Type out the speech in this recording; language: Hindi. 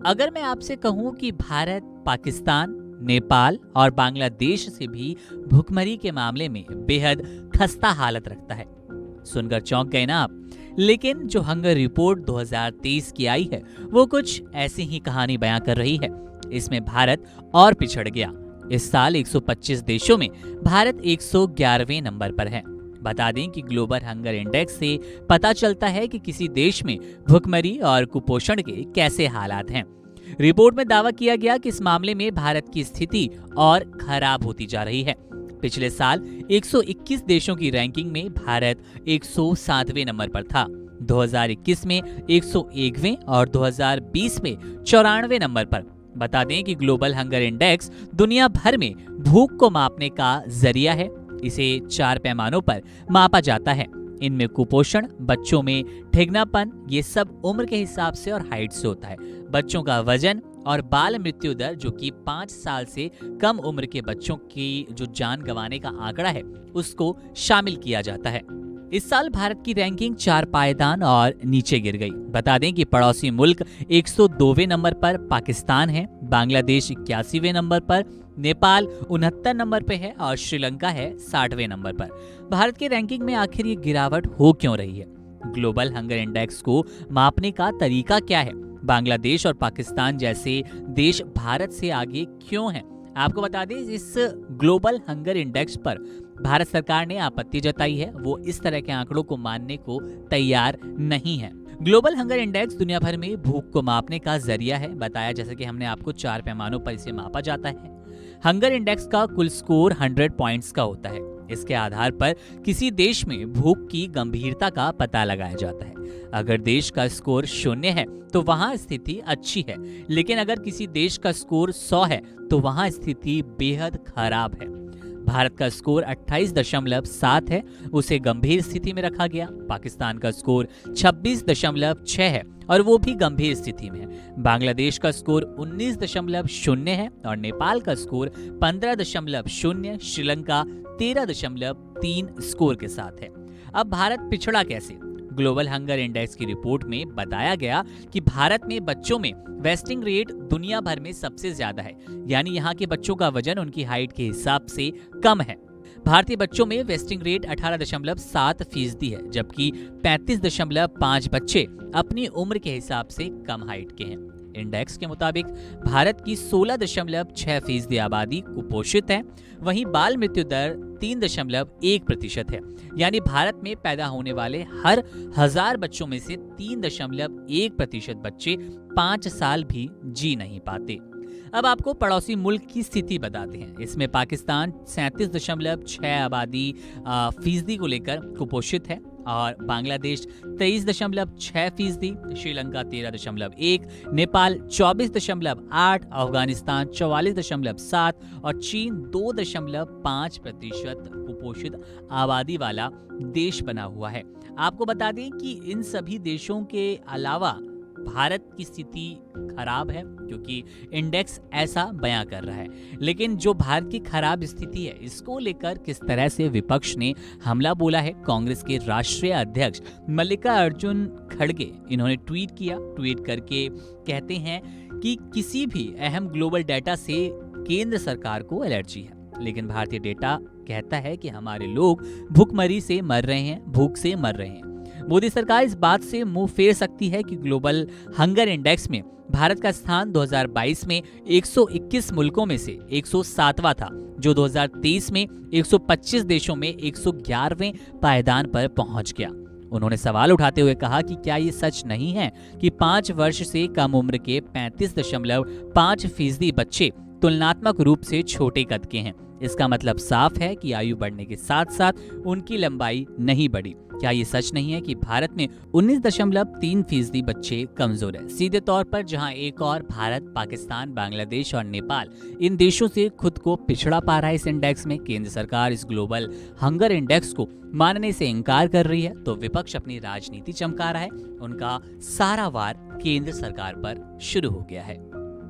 अगर मैं आपसे कहूं कि भारत, पाकिस्तान, नेपाल और बांग्लादेश से भी भुखमरी के मामले में बेहद खस्ता हालत रखता है, सुनकर चौंक गए ना आप। लेकिन जो हंगर रिपोर्ट 2023 की आई है, वो कुछ ऐसी ही कहानी बयां कर रही है। इसमें भारत और पिछड़ गया। इस साल 125 देशों में भारत 111वें नंबर पर है। बता दें कि ग्लोबल हंगर इंडेक्स से पता चलता है कि किसी देश में भुखमरी और कुपोषण के कैसे हालात हैं। रिपोर्ट में दावा किया गया कि इस मामले में भारत की स्थिति और खराब होती जा रही है। पिछले साल 121 देशों की रैंकिंग में भारत 107वें नंबर पर था। 2021 में 101वें और 2020 में 94वें नंबर पर। बता दें कि ग्लोबल हंगर इंडेक्स दुनिया भर में भूख को मापने का जरिया है। इसे 4 पैमानों पर मापा जाता है। इनमें कुपोषण, बच्चों में ठिगनापन, ये सब उम्र के हिसाब से और हाइट से होता है। बच्चों का वजन और बाल मृत्यु दर, जो कि 5 साल से कम उम्र के बच्चों की जो जान गंवाने का आंकड़ा है, उसको शामिल किया जाता है। इस साल भारत की रैंकिंग 4 पायदान और नीचे गिर गई। बता दें कि पड़ोसी मुल्क 102वें नंबर पर पाकिस्तान है, बांग्लादेश 81वें नंबर पर, नेपाल 69 नंबर पे है और श्रीलंका है 60वें नंबर पर। भारत की रैंकिंग में आखिर ये गिरावट हो क्यों रही है? ग्लोबल हंगर इंडेक्स को मापने का तरीका क्या है? बांग्लादेश और पाकिस्तान जैसे देश भारत से आगे क्यों हैं? आपको बता दें, इस ग्लोबल हंगर इंडेक्स पर भारत सरकार ने आपत्ति जताई है। वो इस तरह के आंकड़ों को मानने को तैयार नहीं है। ग्लोबल हंगर इंडेक्स दुनिया भर में भूख को मापने का जरिया है। बताया जैसे कि हमने आपको 4 पैमानों पर इसे मापा जाता है। हंगर इंडेक्स का कुल स्कोर 100 पॉइंट्स का होता है। इसके आधार पर किसी देश में भूख की गंभीरता का पता लगाया जाता है। अगर देश का स्कोर 0 है तो वहां स्थिति अच्छी है, लेकिन अगर किसी देश का स्कोर 100 है तो वहां स्थिति बेहद खराब है। भारत का स्कोर 28.7 है, उसे गंभीर स्थिति में रखा गया। पाकिस्तान का स्कोर 26.6 है और वो भी गंभीर स्थिति में है। बांग्लादेश का स्कोर 19.0 है और नेपाल का स्कोर 15.0, श्रीलंका 13.3 स्कोर के साथ है। अब भारत पिछड़ा कैसे? ग्लोबल हंगर इंडेक्स की रिपोर्ट में बताया गया कि भारत में बच्चों में वेस्टिंग रेट दुनिया भर में सबसे ज्यादा है, यानी यहाँ के बच्चों का वजन उनकी हाइट के हिसाब से कम है। भारतीय बच्चों में वेस्टिंग रेट 18.7% है, जबकि 35.5 बच्चे अपनी उम्र के हिसाब से कम हाइट के हैं। इंडेक्स के मुताबिक भारत की 16.6% आबादी कुपोषित है। वहीं बाल मृत्यु दर 3.1% है, यानी भारत में पैदा होने वाले हर 1000 बच्चों में से 3.1% बच्चे 5 साल भी जी नहीं पाते। अब आपको पड़ोसी मुल्क की स्थिति बताते हैं। इसमें पाकिस्तान 37.6 आबादी फीसदी को लेकर कुपोषित है और बांग्लादेश 23.6%, श्रीलंका 13.1%, नेपाल 24.8%, अफगानिस्तान 44.7% और चीन 2.5% कुपोषित आबादी वाला देश बना हुआ है। आपको बता दें कि इन सभी देशों के अलावा भारत की स्थिति खराब है, क्योंकि इंडेक्स ऐसा बयां कर रहा है। लेकिन जो भारत की खराब स्थिति है, इसको लेकर किस तरह से विपक्ष ने हमला बोला है, कांग्रेस के राष्ट्रीय अध्यक्ष मल्लिकार्जुन खड़गे इन्होंने ट्वीट करके कहते हैं कि किसी भी अहम ग्लोबल डेटा से केंद्र सरकार को एलर्जी है, लेकिन भारतीय डेटा कहता है कि हमारे लोग भूखमरी से मर रहे हैं, भूख से मर रहे हैं। मोदी सरकार इस बात से मुंह फेर सकती है कि ग्लोबल हंगर इंडेक्स में भारत का स्थान 2022 में 121 मुल्कों में से 107वां था, जो 2023 में 125 देशों में 111वें पायदान पर पहुंच गया। उन्होंने सवाल उठाते हुए कहा कि क्या ये सच नहीं है कि 5 वर्ष से कम उम्र के 35.5% बच्चे तुलनात्मक रूप से छोटे कद के हैं। इसका मतलब साफ है कि आयु बढ़ने के साथ साथ उनकी लंबाई नहीं बढ़ी। क्या ये सच नहीं है कि भारत में 19.3% बच्चे कमजोर है? सीधे तौर पर जहां एक और भारत, पाकिस्तान, बांग्लादेश और नेपाल इन देशों से खुद को पिछड़ा पा रहा है इस इंडेक्स में, केंद्र सरकार इस ग्लोबल हंगर इंडेक्स को मानने से इनकार कर रही है, तो विपक्ष अपनी राजनीति चमका रहा है। उनका सारा वार केंद्र सरकार पर शुरू हो गया है।